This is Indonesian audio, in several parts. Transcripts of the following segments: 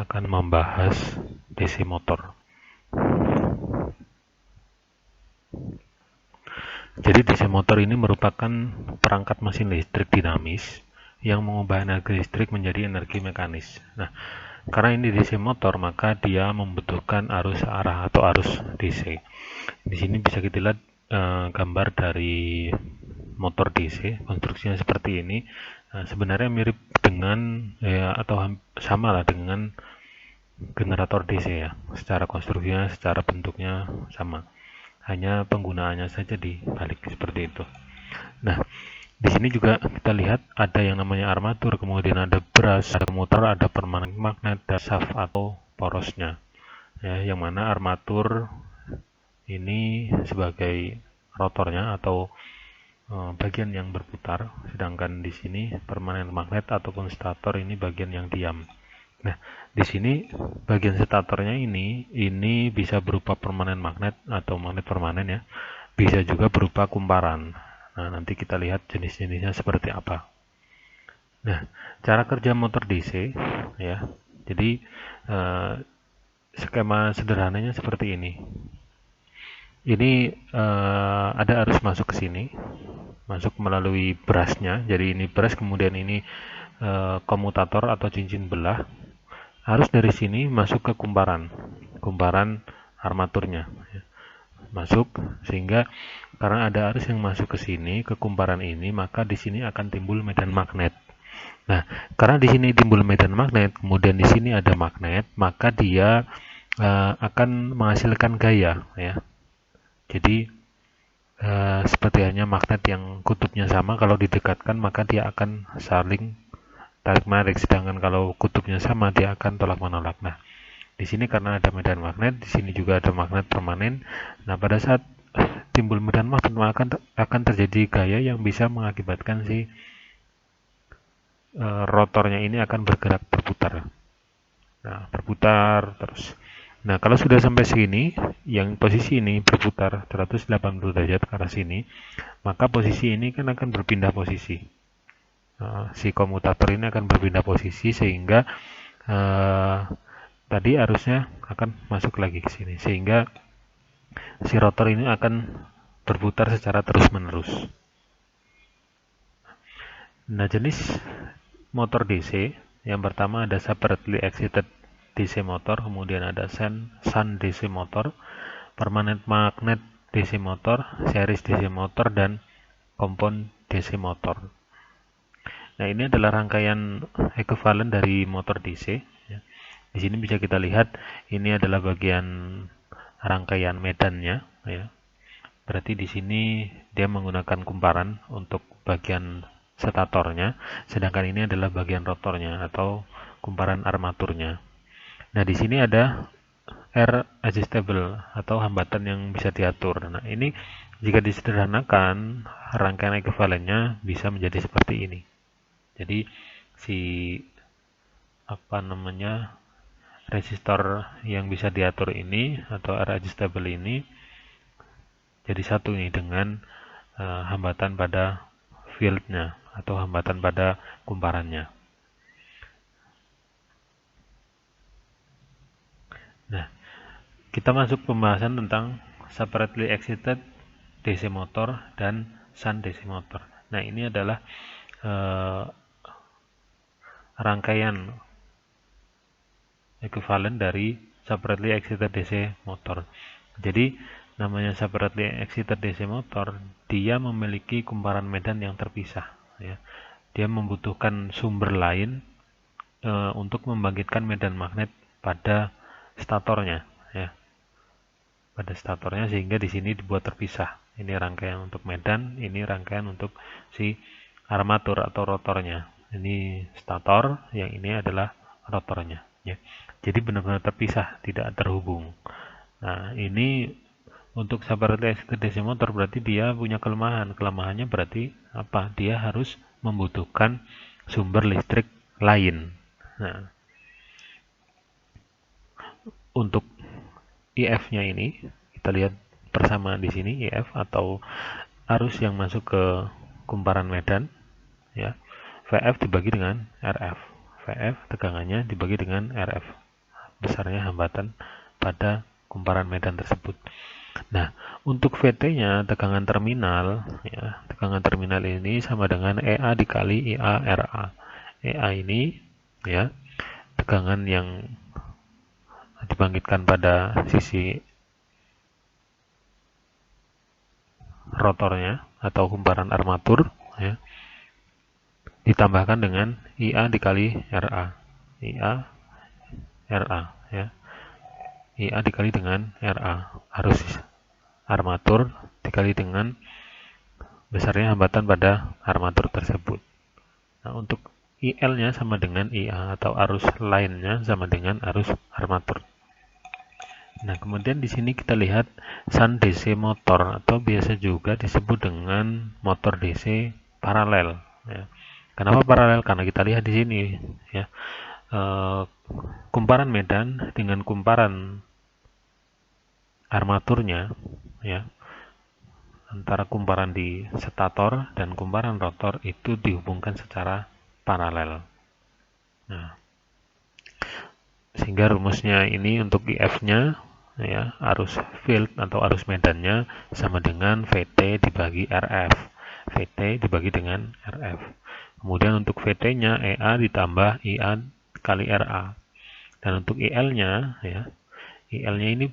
akan membahas DC motor. Jadi DC motor ini merupakan perangkat mesin listrik dinamis yang mengubah energi listrik menjadi energi mekanis. Nah, karena ini DC motor, maka dia membutuhkan arus arah atau arus DC. Di sini bisa kita lihat gambar dari motor DC, konstruksinya seperti ini. Sebenarnya mirip dengan atau sama lah dengan generator DC ya. Secara konstruksinya, secara bentuknya sama. Hanya penggunaannya saja dibalik seperti itu. Nah, di sini juga kita lihat ada yang namanya armatur, kemudian ada brush, ada muter, ada permanen magnet, dan shaft atau porosnya. Ya, yang mana armatur ini sebagai rotornya atau bagian yang berputar, sedangkan di sini permanen magnet ataupun stator ini bagian yang diam. Nah, di sini bagian statornya ini bisa berupa permanen magnet atau magnet permanen ya, bisa juga berupa kumparan. Nah, nanti kita lihat jenis-jenisnya seperti apa. Nah, cara kerja motor DC ya, jadi skema sederhananya seperti ini. Ini ada arus masuk ke sini, masuk melalui brushnya. Jadi ini brush, kemudian ini komutator atau cincin belah. Arus dari sini masuk ke kumparan armaturnya, masuk, sehingga karena ada arus yang masuk ke sini ke kumparan ini, maka di sini akan timbul medan magnet. Nah, karena di sini timbul medan magnet, kemudian di sini ada magnet, maka dia akan menghasilkan gaya ya. Jadi seperti hanya magnet yang kutubnya sama, kalau didekatkan maka dia akan saling tarik menarik, sedangkan kalau kutubnya sama dia akan tolak menolak. Nah, di sini karena ada medan magnet, di sini juga ada magnet permanen. Nah, pada saat timbul medan magnet maka akan terjadi gaya yang bisa mengakibatkan si rotornya ini akan bergerak berputar. Nah, berputar terus. Nah, kalau sudah sampai sini, yang posisi ini berputar 180 derajat ke arah sini, maka posisi ini kan akan berpindah posisi. Si komutator ini akan berpindah posisi sehingga tadi arusnya akan masuk lagi ke sini, sehingga si rotor ini akan berputar secara terus-menerus. Nah, jenis motor DC yang pertama ada separately excited DC motor, kemudian ada shunt DC motor, permanent magnet DC motor, series DC motor, dan compound DC motor. Nah, ini adalah rangkaian ekuivalen dari motor DC. Di sini bisa kita lihat ini adalah bagian rangkaian medannya. Ya. Berarti di sini dia menggunakan kumparan untuk bagian statornya, sedangkan ini adalah bagian rotornya atau kumparan armaturnya. Nah, di sini ada air adjustable atau hambatan yang bisa diatur. Nah, ini jika disederhanakan, rangkaian ekuivalennya bisa menjadi seperti ini. Jadi si resistor yang bisa diatur ini atau air adjustable ini jadi satu nih dengan hambatan pada fieldnya atau hambatan pada kumparannya. Nah, kita masuk pembahasan tentang separately excited DC motor dan shunt DC motor. Nah, ini adalah rangkaian ekuivalen dari separately excited DC motor. Jadi namanya separately excited DC motor, dia memiliki kumparan medan yang terpisah. Ya. Dia membutuhkan sumber lain untuk membangkitkan medan magnet pada statornya. Ya. Pada statornya, sehingga di sini dibuat terpisah. Ini rangkaian untuk medan, ini rangkaian untuk si armatur atau rotornya. Ini stator, yang ini adalah rotornya. Ya. Jadi benar-benar terpisah, tidak terhubung. Nah, ini untuk separately excited DC motor berarti dia punya kelemahan. Kelemahannya berarti apa? Dia harus membutuhkan sumber listrik lain. Nah, untuk IF-nya ini kita lihat bersama di sini, IF atau arus yang masuk ke kumparan medan ya. VF dibagi dengan RF. VF tegangannya dibagi dengan RF. besarnya hambatan pada kumparan medan tersebut. Nah, untuk VT-nya tegangan terminal, ya, tegangan terminal ini sama dengan EA dikali IA RA. EA ini, ya, tegangan yang dibangkitkan pada sisi rotornya atau kumparan armatur, ya, ditambahkan dengan IA dikali RA. IA RA, ya. IA dikali dengan RA, arus armatur dikali dengan besarnya hambatan pada armatur tersebut. Nah, untuk IL-nya sama dengan IA atau arus lainnya sama dengan arus armatur. Nah, kemudian di sini kita lihat shunt DC motor atau biasa juga disebut dengan motor DC paralel. Ya. Kenapa paralel? Karena kita lihat di sini, ya, kumparan medan dengan kumparan armaturnya, ya, antara kumparan di stator dan kumparan rotor itu dihubungkan secara paralel. Nah, sehingga rumusnya ini untuk IF-nya, ya, arus field atau arus medannya sama dengan VT dibagi RF. VT dibagi dengan RF. Kemudian untuk VT-nya EA ditambah IA kali RA. Dan untuk IL-nya, ya, IL-nya ini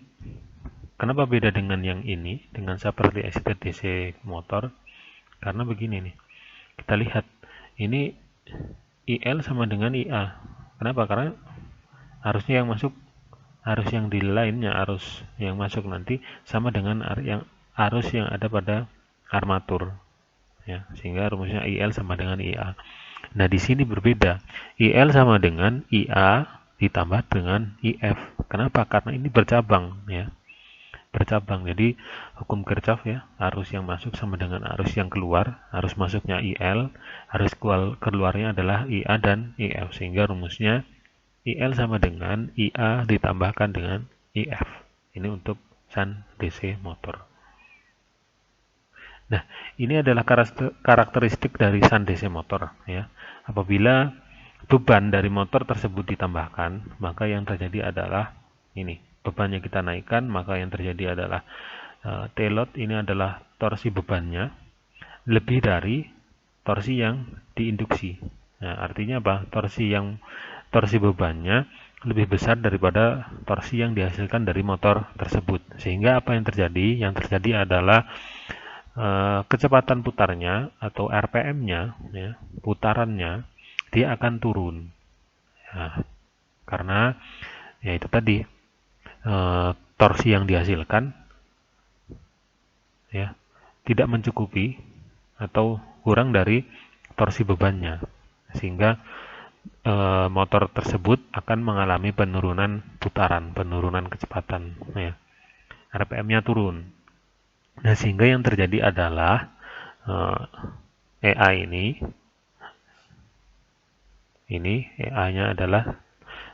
kenapa beda dengan yang ini, dengan seperti excited DC motor? Karena begini nih, kita lihat ini IL sama dengan IA. Kenapa? Karena arusnya yang masuk, arus yang di lainnya, arus yang masuk nanti sama dengan arus yang ada pada armatur, ya, sehingga rumusnya IL sama dengan IA. Nah, di sini berbeda, IL sama dengan IA ditambah dengan IF. Kenapa? Karena ini bercabang, ya, bercabang. Jadi hukum Kirchhoff, ya, arus yang masuk sama dengan arus yang keluar. Arus masuknya IL, arus keluarnya adalah IA dan IF, sehingga rumusnya IL sama dengan IA ditambahkan dengan IF. Ini untuk shunt DC motor. Nah, ini adalah karakteristik dari shunt DC motor, ya. Apabila beban dari motor tersebut ditambahkan, maka yang terjadi adalah ini, bebannya kita naikkan, maka yang terjadi adalah T-load ini adalah torsi bebannya lebih dari torsi yang diinduksi. Nah, artinya apa? Torsi bebannya lebih besar daripada torsi yang dihasilkan dari motor tersebut. Sehingga apa yang terjadi? Yang terjadi adalah kecepatan putarnya atau RPM-nya, ya, putarannya, dia akan turun. Nah, karena ya itu tadi, torsi yang dihasilkan, ya, tidak mencukupi atau kurang dari torsi bebannya, sehingga motor tersebut akan mengalami penurunan putaran, penurunan kecepatan, ya. RPM-nya turun. Nah, sehingga yang terjadi adalah EA ini EA-nya adalah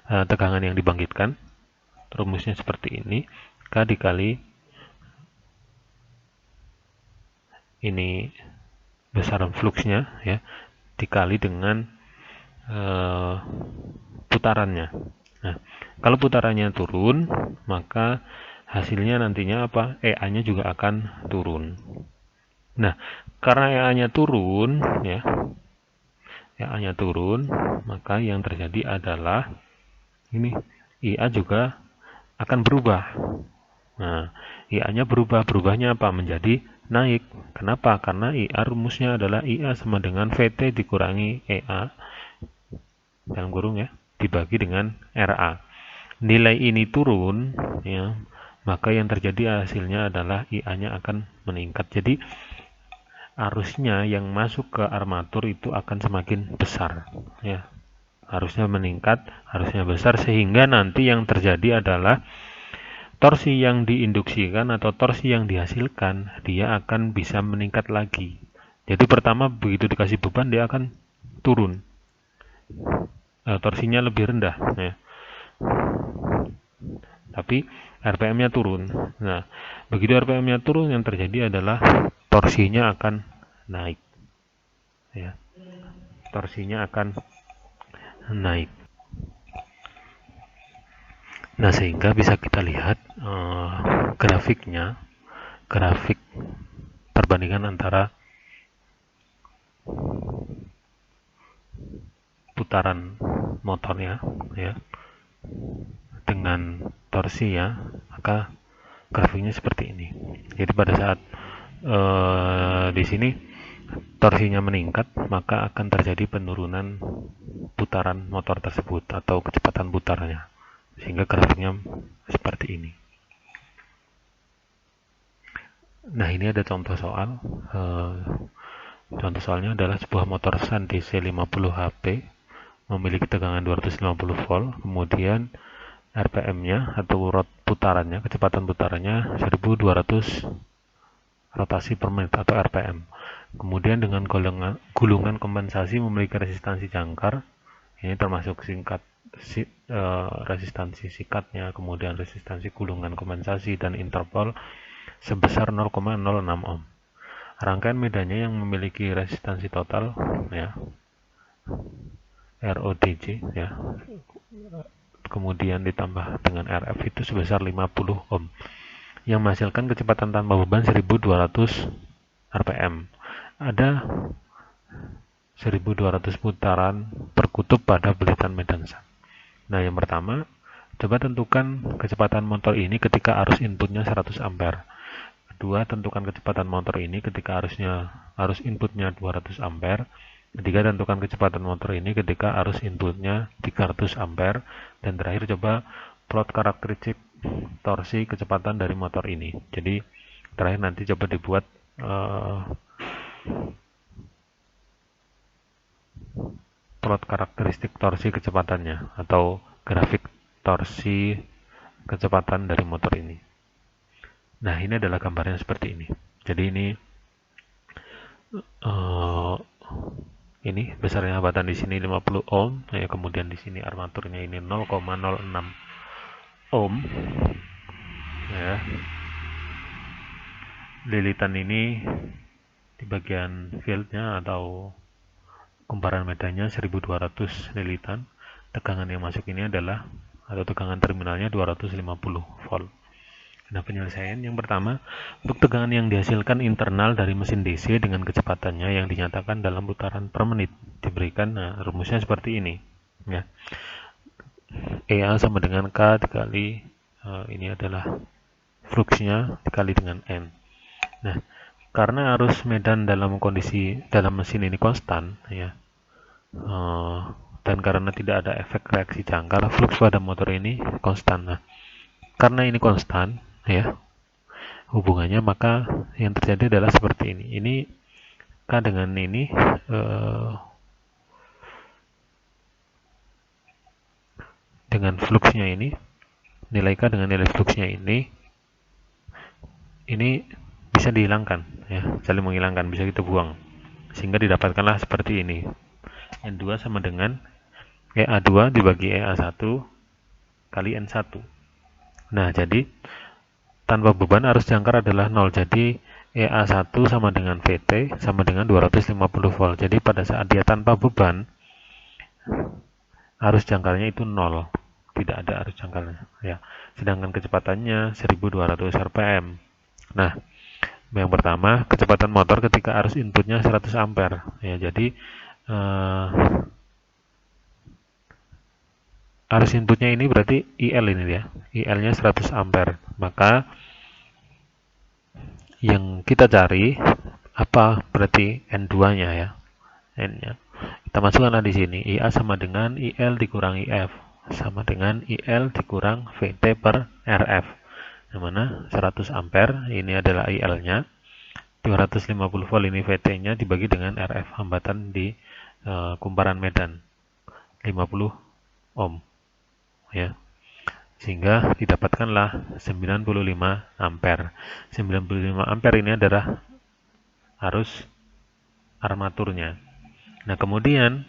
tegangan yang dibangkitkan. Rumusnya seperti ini, K dikali ini besaran fluxnya, ya, dikali dengan putarannya. Nah, kalau putarannya turun, maka hasilnya nantinya apa? EA-nya juga akan turun. Nah, karena EA-nya turun, ya, EA-nya turun, maka yang terjadi adalah ini IA juga akan berubah. Nah, IA-nya berubahnya apa? Menjadi naik. Kenapa? Karena IA rumusnya adalah IA sama dengan VT dikurangi EA dalam kurung, ya, dibagi dengan RA. Nilai ini turun, ya, maka yang terjadi hasilnya adalah IA-nya akan meningkat. Jadi arusnya yang masuk ke armatur itu akan semakin besar, ya, arusnya meningkat, arusnya besar, sehingga nanti yang terjadi adalah torsi yang diinduksikan atau torsi yang dihasilkan dia akan bisa meningkat lagi. Jadi pertama begitu dikasih beban dia akan turun, torsinya lebih rendah, ya, tapi RPM-nya turun. Nah, begitu RPM-nya turun, yang terjadi adalah torsinya akan naik, ya, torsinya akan naik. Nah, sehingga bisa kita lihat grafiknya, grafik perbandingan antara putaran motornya ya dengan torsi ya, maka grafiknya seperti ini. Jadi pada saat di sini torsinya meningkat, maka akan terjadi penurunan putaran motor tersebut atau kecepatan putarnya, sehingga grafiknya seperti ini. Nah, ini ada contoh soal. Contoh soalnya adalah sebuah motor Sun DC 50 HP memiliki tegangan 250 volt, kemudian RPM-nya atau putarannya, kecepatan putarannya 1200 rotasi per menit atau RPM. Kemudian dengan gulungan kompensasi memiliki resistansi jangkar, ini termasuk resistansi sikatnya, kemudian resistansi gulungan kompensasi dan interval sebesar 0,06 ohm. Rangkaian medannya yang memiliki resistansi total ya RODJ ya, kemudian ditambah dengan RF itu sebesar 50 ohm yang menghasilkan kecepatan tanpa beban 1200 RPM. Ada 1200 putaran per kutub pada belitan medan Sun. Nah, yang pertama, coba tentukan kecepatan motor ini ketika arus inputnya 100 ampere. Kedua, tentukan kecepatan motor ini ketika arus inputnya 200 ampere. Ketiga, tentukan kecepatan motor ini ketika arus inputnya 300 ampere. Dan terakhir, coba plot karakteristik torsi kecepatan dari motor ini. Jadi, terakhir nanti coba dibuat plot karakteristik torsi kecepatannya atau grafik torsi kecepatan dari motor ini. Nah, ini adalah gambarnya seperti ini. Jadi ini besarnya hambatan di sini 50 ohm, ya, kemudian di sini armaturnya ini 0,06 ohm, ya. Lilitan ini di bagian fieldnya atau kumparan medannya 1200 lilitan. Tegangan yang masuk ini adalah atau tegangan terminalnya 250 volt. Nah, penyelesaian yang pertama, untuk tegangan yang dihasilkan internal dari mesin DC dengan kecepatannya yang dinyatakan dalam putaran per menit diberikan, nah, rumusnya seperti ini ya. EA sama dengan K dikali ini adalah fluxnya dikali dengan N. Nah, karena arus medan dalam mesin ini konstan ya, dan karena tidak ada efek reaksi jangkar, flux pada motor ini konstan. Nah, karena ini konstan ya hubungannya, maka yang terjadi adalah seperti ini. Ini K dengan ini dengan fluxnya ini, nilai K dengan nilai fluxnya ini bisa dihilangkan ya, saling menghilangkan, bisa kita buang, sehingga didapatkanlah seperti ini. N2 sama dengan EA2 dibagi EA1 kali N1. Nah, jadi tanpa beban arus jangkar adalah 0. Jadi EA1 sama dengan VT sama dengan 250 volt. Jadi pada saat dia tanpa beban, arus jangkarnya itu 0. Tidak ada arus jangkarnya ya. Sedangkan kecepatannya 1200 rpm. Nah, yang pertama, kecepatan motor ketika arus inputnya 100 ampere ya. Jadi arus inputnya ini berarti IL ini ya. IL-nya 100 ampere. Maka yang kita cari apa berarti N2-nya ya. N-nya. Kita masukkanlah di sini. IA sama dengan IL dikurangi F sama dengan IL dikurang VT per RF. Yang mana 100 ampere ini adalah IL-nya. 250 volt ini VT-nya dibagi dengan RF hambatan di kumparan medan 50 ohm ya, sehingga didapatkanlah 95 ampere. 95 ampere ini adalah arus armaturnya. Nah, kemudian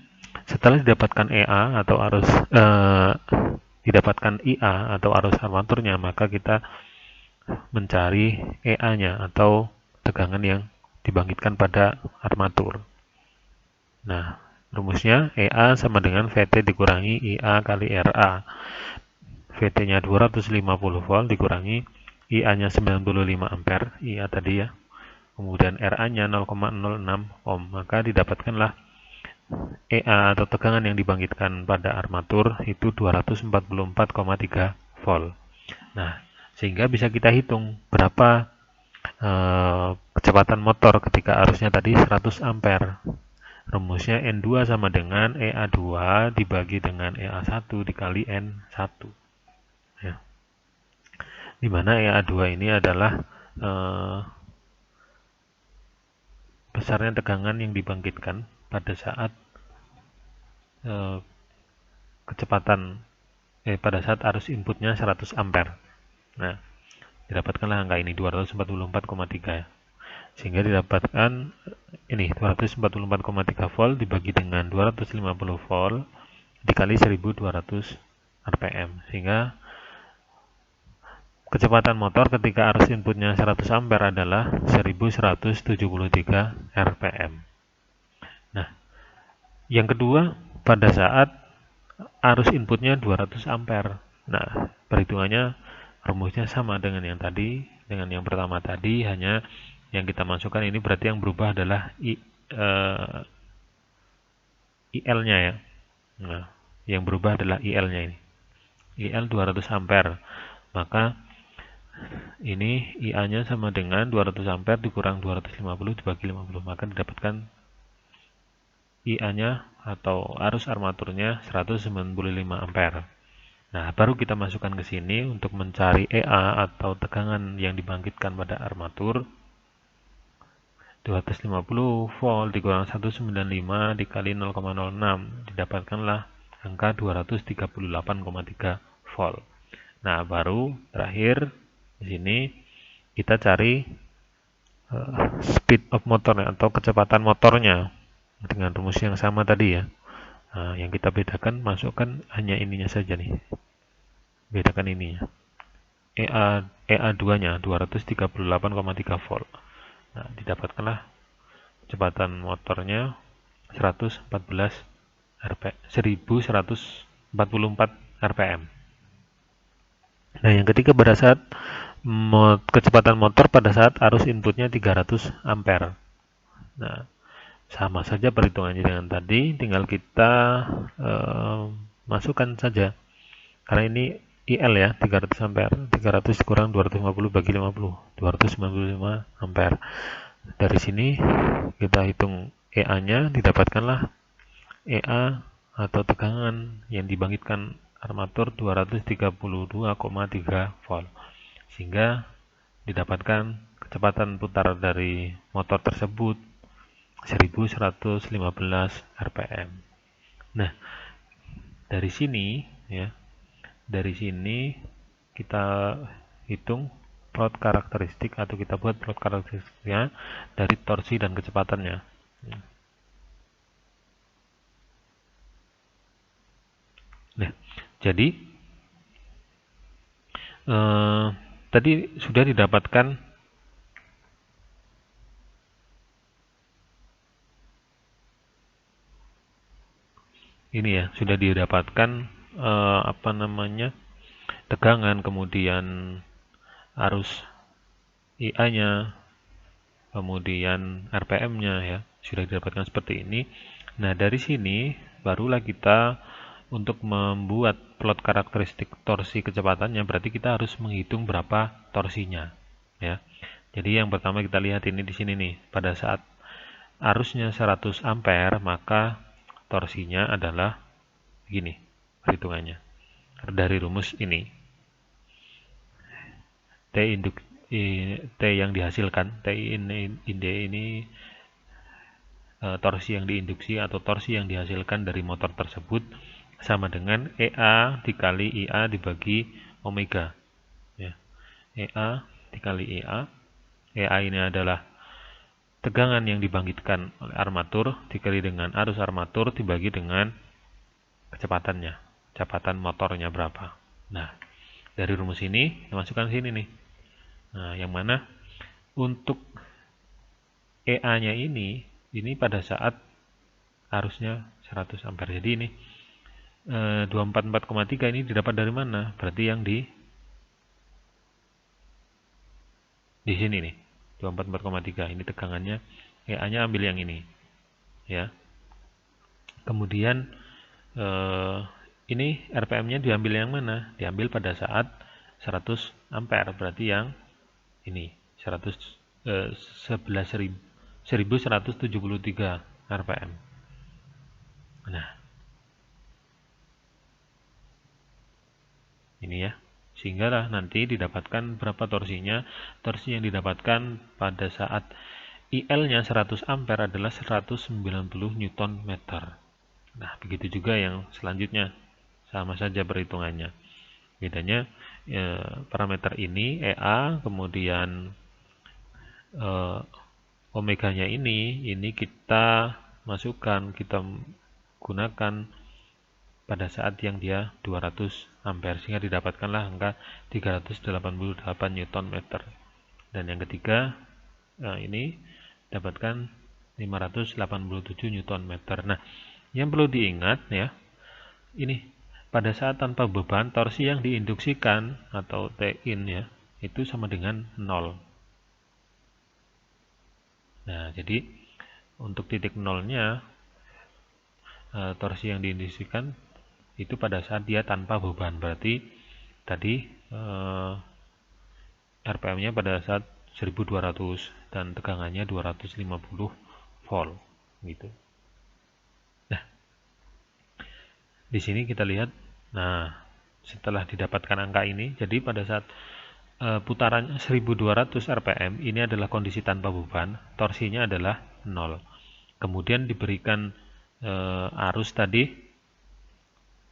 setelah didapatkan EA atau didapatkan IA atau arus armaturnya, maka kita mencari EA-nya atau tegangan yang dibangkitkan pada armatur. Nah, rumusnya EA sama dengan VT dikurangi IA kali RA. VT-nya 250 volt dikurangi IA-nya 95 ampere, IA tadi ya. Kemudian RA-nya 0,06 ohm, maka didapatkanlah EA atau tegangan yang dibangkitkan pada armatur itu 244,3 volt. Nah, sehingga bisa kita hitung berapa kecepatan motor ketika arusnya tadi 100 ampere. Rumusnya N2 sama dengan EA2 dibagi dengan EA1 dikali N1. Ya. Dimana EA2 ini adalah besarnya tegangan yang dibangkitkan pada saat kecepatan pada saat arus inputnya 100 ampere. Nah, didapatkanlah angka ini 244,3 ya. Sehingga didapatkan ini 244,3 volt dibagi dengan 250 volt dikali 1200 rpm, sehingga kecepatan motor ketika arus inputnya 100 ampere adalah 1173 rpm. Nah, yang kedua pada saat arus inputnya 200 ampere. Nah, perhitungannya rumusnya sama dengan yang tadi, dengan yang pertama tadi, hanya yang kita masukkan ini berarti yang berubah adalah IL-nya ya. Nah, yang berubah adalah IL-nya ini. IL 200 ampere. Maka ini IA-nya sama dengan 200 ampere dikurang 250 dibagi 50. Maka didapatkan IA-nya atau arus armaturnya 195 ampere. Nah, baru kita masukkan ke sini untuk mencari EA atau tegangan yang dibangkitkan pada armatur. 250 volt dikurang 195 dikali 0,06 didapatkanlah angka 238,3 volt. Nah, baru terakhir di sini kita cari speed of motornya atau kecepatan motornya dengan rumus yang sama tadi ya. Nah, yang kita bedakan masukkan hanya ininya saja nih. Bedakan ini ya. EA2-nya 238,3 volt. Nah, didapatkanlah kecepatan motornya 1144 rpm. Nah, yang ketiga pada saat kecepatan motor pada saat arus inputnya 300 ampere. Nah, sama saja perhitungannya dengan tadi, tinggal kita masukkan saja. Karena ini IL ya, 300 ampere. 300 kurang 250 bagi 50, 295 ampere. Dari sini kita hitung EA-nya, didapatkanlah EA atau tegangan yang dibangkitkan armatur 232,3 volt. Sehingga didapatkan kecepatan putar dari motor tersebut 1115 rpm. Nah, dari sini ya, dari sini kita hitung plot karakteristik atau kita buat plot karakteristiknya dari torsi dan kecepatannya. Nah, jadi tadi sudah didapatkan ini ya, sudah didapatkan apa namanya, tegangan, kemudian arus IA-nya, kemudian RPM-nya ya, sudah didapatkan seperti ini. Nah, dari sini barulah kita untuk membuat plot karakteristik torsi kecepatannya, berarti kita harus menghitung berapa torsinya ya. Jadi yang pertama kita lihat ini di sini nih, pada saat arusnya 100 ampere maka torsinya adalah gini perhitungannya dari rumus ini. T yang dihasilkan, T ini torsi yang diinduksi atau torsi yang dihasilkan dari motor tersebut sama dengan EA dikali IA dibagi omega ya. EA dikali EA. EA ini adalah tegangan yang dibangkitkan oleh armatur dikali dengan arus armatur dibagi dengan kecepatannya, kecepatan motornya berapa. Nah, dari rumus ini kita masukkan sini nih. Nah, yang mana untuk EA-nya ini pada saat arusnya 100 ampere. Jadi ini 244,3 ini didapat dari mana? Berarti yang di sini nih, 244,3 ini tegangannya, EA-nya ambil yang ini, ya. Kemudian ini RPM-nya diambil yang mana? Diambil pada saat 100 ampere, berarti yang ini 11.173 RPM. Nah, ini ya, sehingga lah nanti didapatkan berapa torsinya. Torsi yang didapatkan pada saat IL-nya 100 ampere adalah 190 Newton meter. Nah, begitu juga yang selanjutnya, sama saja perhitungannya. Bedanya parameter ini EA, kemudian omeganya ini kita masukkan, kita gunakan pada saat yang dia 200 ampere, sehingga didapatkanlah angka 388 Newton meter. Dan yang ketiga ini dapatkan 587 Newton meter. Nah, yang perlu diingat ya, ini pada saat tanpa beban, torsi yang diinduksikan atau T-in ya, itu sama dengan 0. Nah, jadi untuk titik nolnya torsi yang diinduksikan itu pada saat dia tanpa beban, berarti tadi RPM-nya pada saat 1200 dan tegangannya 250 volt gitu. Nah, di sini kita lihat, nah setelah didapatkan angka ini, jadi pada saat putaran 1200 RPM ini adalah kondisi tanpa beban, torsinya adalah 0. Kemudian diberikan arus tadi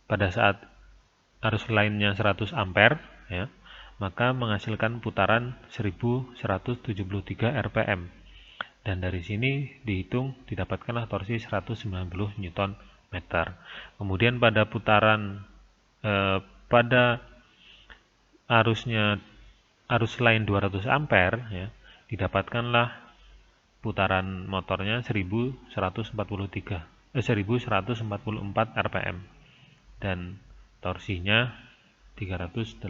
pada saat arus lainnya 100 ampere ya, maka menghasilkan putaran 1173 RPM. Dan dari sini dihitung didapatkanlah torsi 190 Newton meter. Kemudian pada putaran pada arus lain 200 ampere ya, didapatkanlah putaran motornya 1144 RPM dan torsinya 388.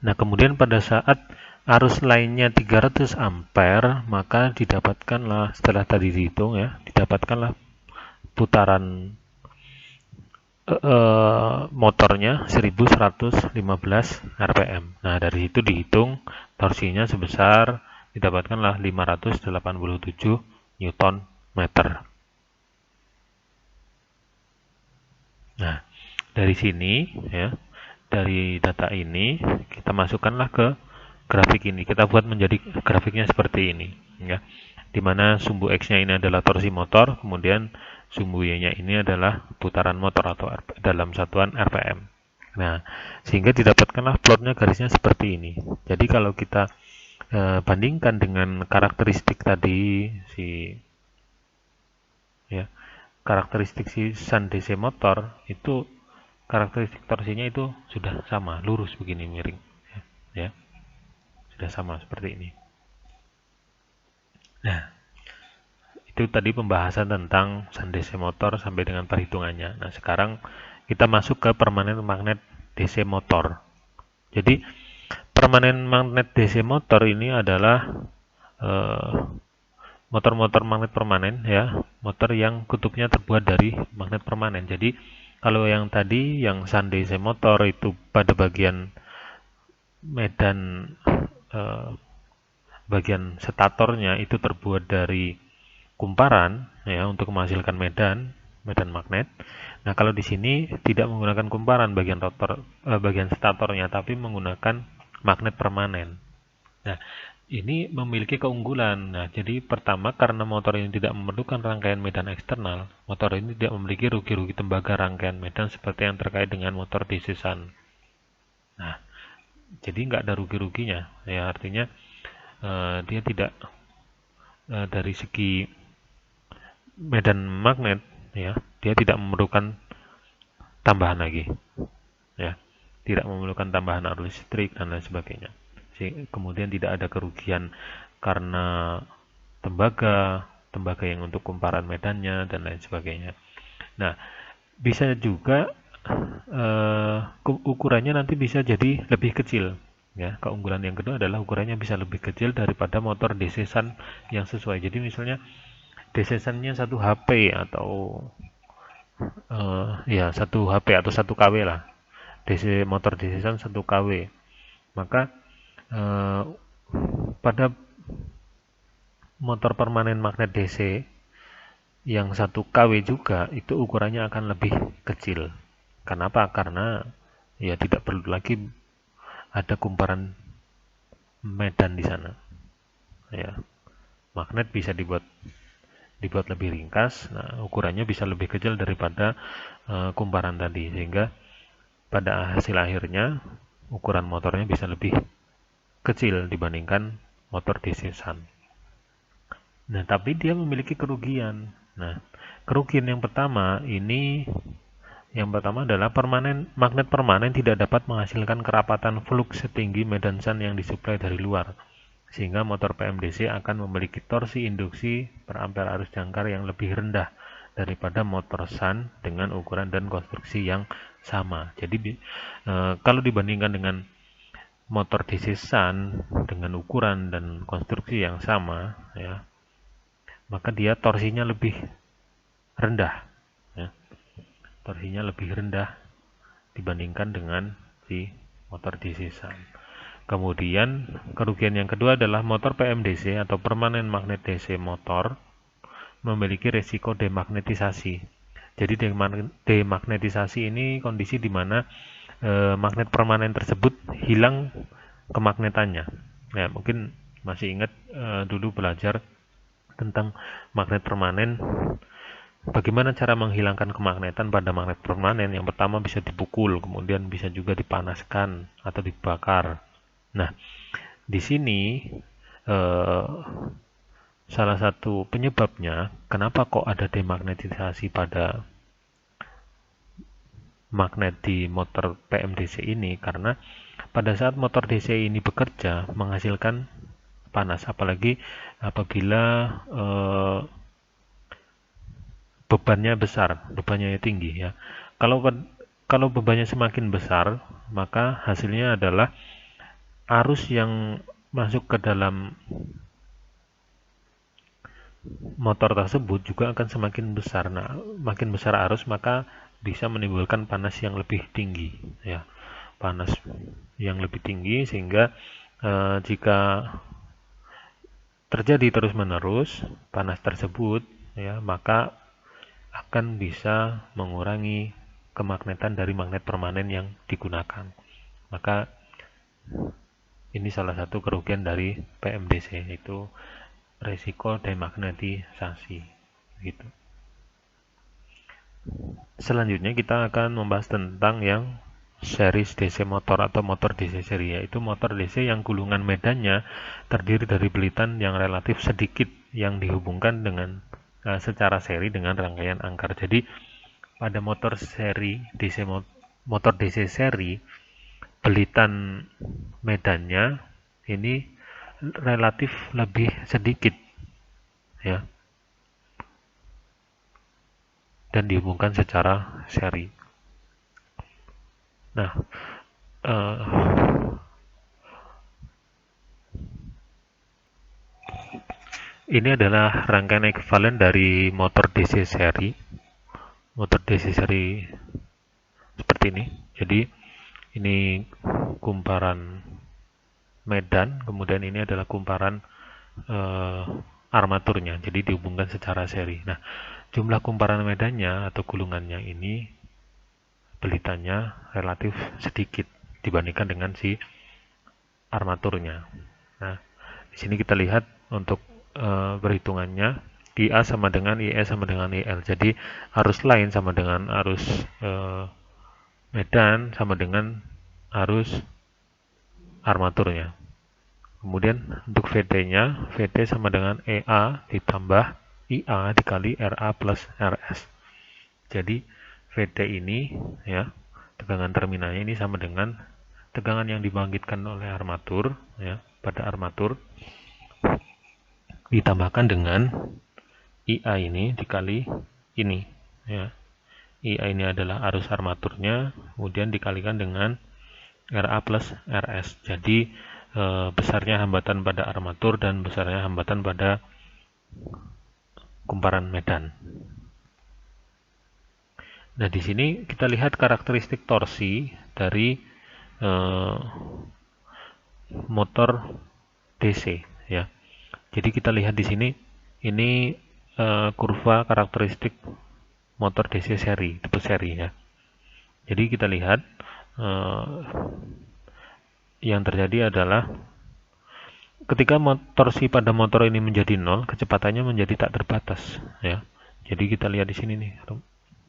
Nah, kemudian pada saat arus lainnya 300 ampere, maka didapatkanlah, setelah tadi dihitung ya, didapatkanlah putaran motornya 1115 RPM. Nah, dari itu dihitung torsinya sebesar didapatkanlah 587 Newton meter. Nah, dari sini ya, dari data ini kita masukkanlah ke grafik ini. Kita buat menjadi grafiknya seperti ini ya. Dimana sumbu X-nya ini adalah torsi motor, kemudian sumbu Y-nya ini adalah putaran motor atau dalam satuan RPM. Nah, sehingga didapatkanlah plotnya garisnya seperti ini. Jadi kalau kita bandingkan dengan karakteristik tadi karakteristik si Sun DC motor itu, karakteristik torsinya itu sudah sama, lurus begini miring ya. Sudah sama seperti ini. Nah, itu tadi pembahasan tentang Sun DC motor sampai dengan perhitungannya. Nah, sekarang kita masuk ke permanen magnet DC motor. Jadi permanen magnet DC motor ini adalah motor-motor magnet permanen ya, motor yang kutubnya terbuat dari magnet permanen. Jadi kalau yang tadi yang Sun DC motor itu pada bagian medan bagian statornya itu terbuat dari kumparan ya untuk menghasilkan medan magnet. Nah, kalau di sini tidak menggunakan kumparan bagian bagian statornya, tapi menggunakan magnet permanen. Nah, ini memiliki keunggulan. Nah, jadi pertama, karena motor ini tidak memerlukan rangkaian medan eksternal, motor ini tidak memiliki rugi-rugi tembaga rangkaian medan seperti yang terkait dengan motor DC Sun. Nah, jadi nggak ada rugi-ruginya ya, artinya dia tidak dari segi medan magnet ya, dia tidak memerlukan tambahan lagi ya. tidak memerlukan tambahan arus listrik dan lain sebagainya. Kemudian tidak ada kerugian karena tembaga yang untuk kumparan medannya dan lain sebagainya. Nah, bisa juga ukurannya nanti bisa jadi lebih kecil. Ya, keunggulan yang kedua adalah ukurannya bisa lebih kecil daripada motor DC Sun yang sesuai. Jadi misalnya DC Sun-nya 1 HP atau ya 1 HP atau 1 kW lah. Motor DC Sun 1 kW. Maka pada motor permanen magnet DC yang 1 kW juga itu ukurannya akan lebih kecil. Kenapa? Karena ya tidak perlu lagi ada kumparan medan di sana. Ya, magnet bisa dibuat lebih ringkas. Nah, ukurannya bisa lebih kecil daripada kumparan tadi, sehingga pada hasil akhirnya ukuran motornya bisa lebih kecil dibandingkan motor DC Sun. Nah, tapi dia memiliki kerugian. Nah, kerugian yang pertama adalah magnet permanen tidak dapat menghasilkan kerapatan flux setinggi medan Sun yang disuplai dari luar, sehingga motor PMDC akan memiliki torsi induksi per ampere arus jangkar yang lebih rendah daripada motor Sun dengan ukuran dan konstruksi yang sama. Jadi kalau dibandingkan dengan motor DC Sun dengan ukuran dan konstruksi yang sama, ya, maka dia torsinya lebih rendah, ya. Torsinya lebih rendah dibandingkan dengan si motor DC Sun. Kemudian kerugian yang kedua adalah motor PMDC atau permanen magnet DC motor memiliki resiko demagnetisasi. Jadi demagnetisasi ini kondisi di mana magnet permanen tersebut hilang kemagnetannya. Ya, mungkin masih ingat dulu belajar tentang magnet permanen. Bagaimana cara menghilangkan kemagnetan pada magnet permanen? Yang pertama bisa dipukul, kemudian bisa juga dipanaskan atau dibakar. Nah, di sini salah satu penyebabnya kenapa kok ada demagnetisasi pada magnet di motor PMDC ini, karena pada saat motor DC ini bekerja menghasilkan panas, apalagi apabila bebannya tinggi, ya. Kalau bebannya semakin besar, maka hasilnya adalah arus yang masuk ke dalam motor tersebut juga akan semakin besar. Nah, makin besar arus maka bisa menimbulkan panas yang lebih tinggi, ya. Panas yang lebih tinggi sehingga jika terjadi terus-menerus panas tersebut, ya, maka akan bisa mengurangi kemagnetan dari magnet permanen yang digunakan. Maka ini salah satu kerugian dari PMDC, yaitu resiko demagnetisasi. Gitu. Selanjutnya kita akan membahas tentang yang series DC motor atau motor DC seri, yaitu motor DC yang gulungan medannya terdiri dari belitan yang relatif sedikit yang dihubungkan dengan secara seri dengan rangkaian angkar. Jadi pada motor DC seri, belitan medannya ini relatif lebih sedikit, ya, dan dihubungkan secara seri. Nah, ini adalah rangkaian ekuivalen dari motor DC seri. Motor DC seri seperti ini. Jadi ini kumparan medan, kemudian ini adalah kumparan armaturnya. Jadi dihubungkan secara seri. Nah, jumlah kumparan medannya atau gulungannya ini, belitannya relatif sedikit dibandingkan dengan si armaturnya. Nah, di sini kita lihat untuk perhitungannya, IA sama dengan IE sama dengan IL. Jadi arus line sama dengan arus medan sama dengan arus armaturnya. Kemudian untuk VD-nya, VD sama dengan EA ditambah IA dikali RA plus RS. Jadi VD ini, ya, tegangan terminalnya ini sama dengan tegangan yang dibangkitkan oleh armatur, ya, pada armatur ditambahkan dengan IA ini dikali ini, ya. IA ini adalah arus armaturnya, kemudian dikalikan dengan RA plus RS. Jadi besarnya hambatan pada armatur dan besarnya hambatan pada kumparan medan. Nah, di sini kita lihat karakteristik torsi dari motor DC, ya. Jadi kita lihat di sini ini kurva karakteristik motor DC seri, tipe seri, ya. Jadi kita lihat yang terjadi adalah ketika torsi pada motor ini menjadi 0, kecepatannya menjadi tak terbatas, ya. Jadi kita lihat di sini nih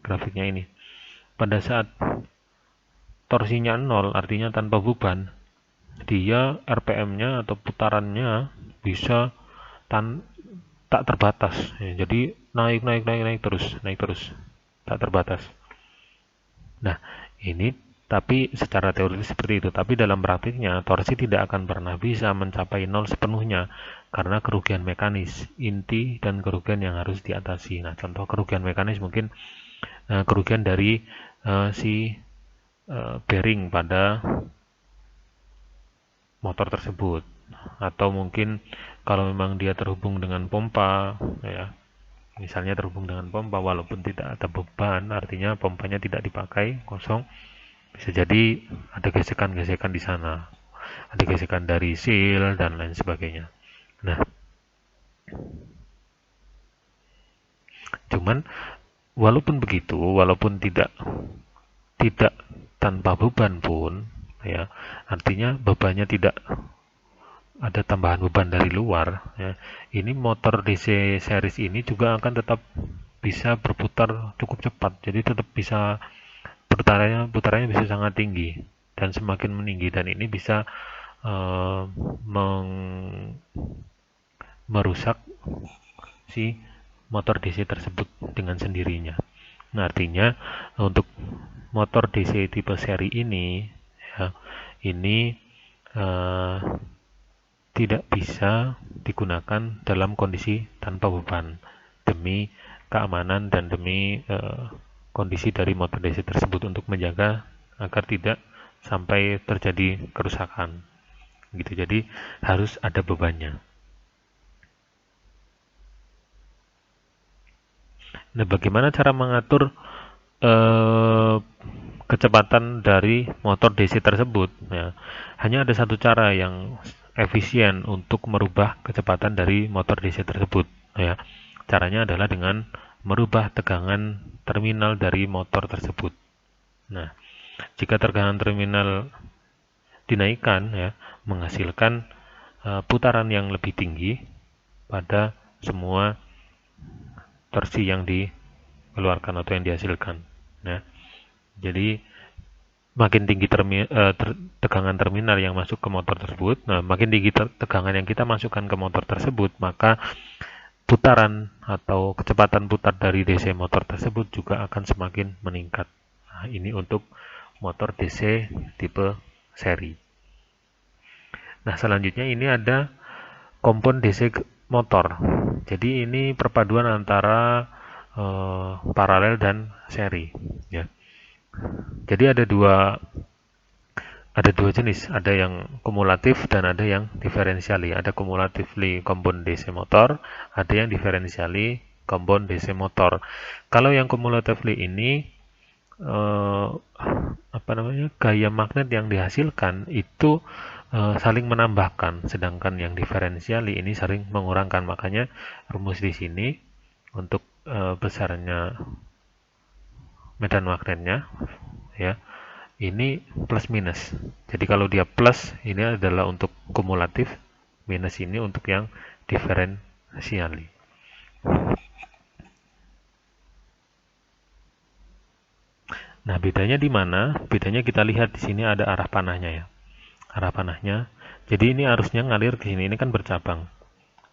grafiknya ini. Pada saat torsinya 0, artinya tanpa beban, dia RPM-nya atau putarannya bisa tak terbatas, ya. Jadi naik terus, tak terbatas. Nah, ini tapi secara teoritis seperti itu, tapi dalam praktiknya torsi tidak akan pernah bisa mencapai 0 sepenuhnya karena kerugian mekanis inti dan kerugian yang harus diatasi. Nah, contoh kerugian mekanis mungkin kerugian dari bearing pada motor tersebut, atau mungkin kalau memang dia terhubung dengan pompa, ya, misalnya terhubung dengan pompa walaupun tidak ada beban, artinya pompanya tidak dipakai, kosong, bisa jadi ada gesekan-gesekan di sana, ada gesekan dari seal dan lain sebagainya. Nah, cuman walaupun begitu, walaupun tidak tanpa beban pun, ya, artinya bebannya tidak ada tambahan beban dari luar, ya, ini motor DC series ini juga akan tetap bisa berputar cukup cepat, jadi tetap bisa putarannya bisa sangat tinggi dan semakin meninggi, dan ini bisa merusak si motor DC tersebut dengan sendirinya. Nah, artinya untuk motor DC tipe seri ini, ya, ini tidak bisa digunakan dalam kondisi tanpa beban demi keamanan dan demi kondisi dari motor DC tersebut, untuk menjaga agar tidak sampai terjadi kerusakan gitu. Jadi harus ada bebannya. Nah, bagaimana cara mengatur kecepatan dari motor DC tersebut, ya? Hanya ada satu cara yang efisien untuk merubah kecepatan dari motor DC tersebut, ya. Caranya adalah dengan merubah tegangan terminal dari motor tersebut. Nah, jika tegangan terminal dinaikkan, ya, menghasilkan putaran yang lebih tinggi pada semua torsi yang dikeluarkan atau yang dihasilkan. Nah, jadi makin tinggi tegangan terminal yang masuk ke motor tersebut, nah makin tinggi tegangan yang kita masukkan ke motor tersebut, maka putaran atau kecepatan putar dari DC motor tersebut juga akan semakin meningkat. Nah, ini untuk motor DC tipe seri. Nah, selanjutnya ini ada kompon DC motor. Jadi ini perpaduan antara paralel dan seri, ya. Jadi ada dua jenis, ada yang kumulatif dan ada yang diferensiali. Ada kumulatively compound DC motor, ada yang diferensiali compound DC motor. Kalau yang kumulatively ini gaya magnet yang dihasilkan itu saling menambahkan, sedangkan yang diferensiali ini saling mengurangkan. Makanya rumus di sini untuk besarnya medan magnetnya, ya, ini plus minus. Jadi kalau dia plus, ini adalah untuk kumulatif, minus ini untuk yang diferensiali. Nah, bedanya di mana? Bedanya kita lihat di sini ada arah panahnya, ya. Arah panahnya. Jadi ini arusnya ngalir ke sini, ini kan bercabang.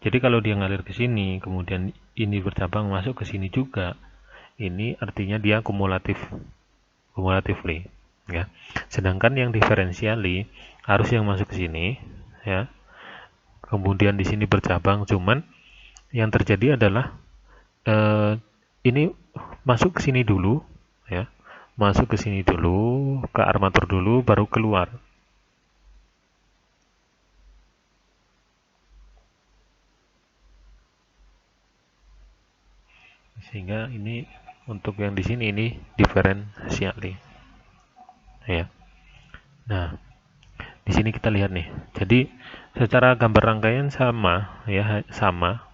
Jadi kalau dia ngalir ke sini, kemudian ini bercabang masuk ke sini juga, ini artinya dia kumulatively. ya. Sedangkan yang diferensiali arus yang masuk ke sini, ya. Kemudian di sini bercabang, cuman yang terjadi adalah ini masuk ke sini dulu, ya. Masuk ke sini dulu, ke armatur dulu, baru keluar. Sehingga ini untuk yang di sini ini diferensiali, ya. Nah, di sini kita lihat nih. Jadi secara gambar rangkaian sama, ya, sama.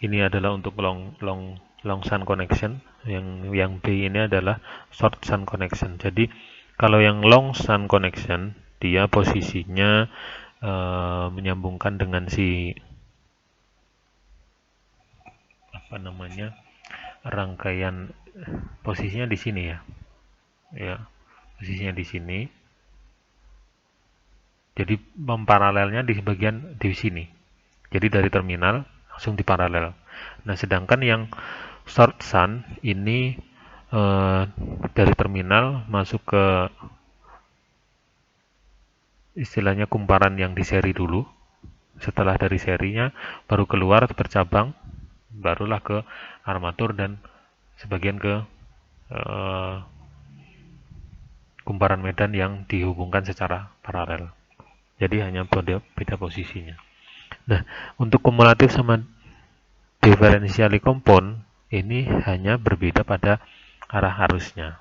Ini adalah untuk long shunt connection. Yang B ini adalah short shunt connection. Jadi kalau yang long shunt connection dia posisinya menyambungkan dengan si apa namanya rangkaian, posisinya di sini ya, ya posisinya di sini. Jadi memparalelnya di bagian di sini. Jadi dari terminal langsung diparalel. Nah, sedangkan yang short shunt ini dari terminal masuk ke istilahnya kumparan yang di seri dulu. Setelah dari serinya baru keluar bercabang, barulah ke armatur dan sebagian ke kumparan medan yang dihubungkan secara paralel. Jadi hanya beda posisinya. Nah, untuk kumulatif sama differentially compound ini hanya berbeda pada arah arusnya.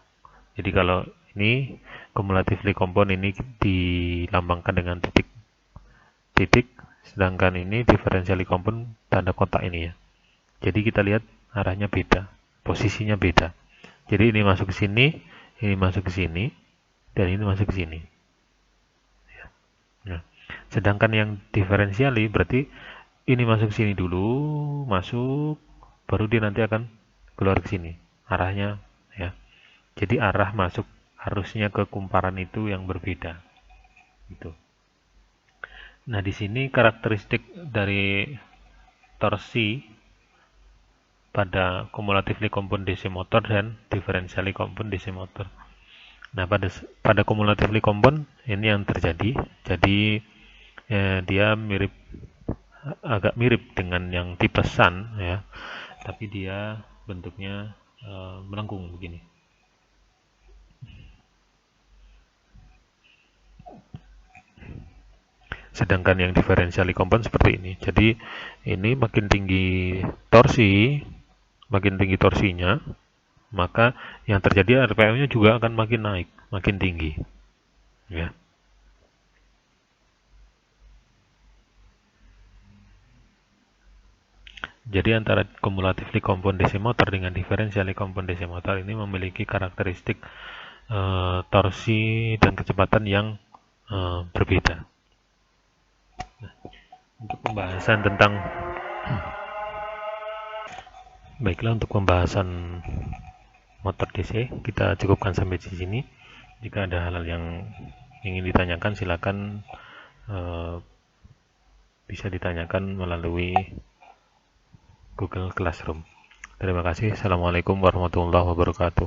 Jadi kalau ini cumulatively compound ini dilambangkan dengan titik, sedangkan ini differentially compound tanda kotak ini ya. Jadi kita lihat arahnya beda, posisinya beda. Jadi ini masuk ke sini, ini masuk ke sini, dan ini masuk ke sini. Nah, sedangkan yang diferensiali berarti ini masuk ke sini dulu, masuk, baru dia nanti akan keluar ke sini. Arahnya ya. Jadi arah masuk arusnya ke kumparan itu yang berbeda. Gitu. Nah, di sini karakteristik dari torsi pada cumulatively compound DC motor dan differentially compound DC motor. Nah, pada cumulatively compound ini yang terjadi. Jadi dia agak mirip dengan yang tipe Sun ya, tapi dia bentuknya melengkung begini. Sedangkan yang differentially compound seperti ini. Jadi ini makin tinggi torsinya, maka yang terjadi RPM-nya juga akan makin naik, makin tinggi. Ya. Jadi antara cumulatively compound DC motor dengan differentially compound DC motor ini memiliki karakteristik torsi dan kecepatan yang berbeda. Nah, untuk pembahasan tentang baiklah, untuk pembahasan motor DC kita cukupkan sampai di sini. Jika ada hal-hal yang ingin ditanyakan silakan bisa ditanyakan melalui Google Classroom. Terima kasih. Assalamualaikum warahmatullahi wabarakatuh.